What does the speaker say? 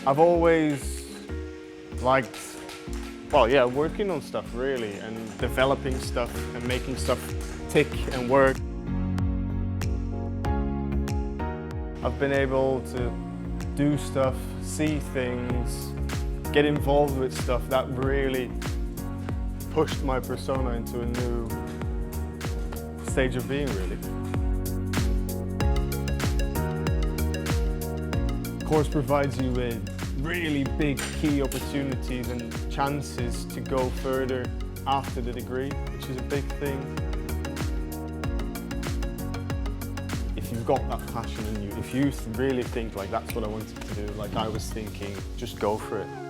I've always liked, well, yeah, working on stuff really, and developing stuff and making stuff tick and work. I've been able to do stuff, see things, get involved with stuff that really pushed my persona into a new stage of being, really. The course provides you with really big key opportunities and chances to go further after the degree, which is a big thing. If you've got that passion in you, if you really think like that's what I wanted to do, like I was thinking, just go for it.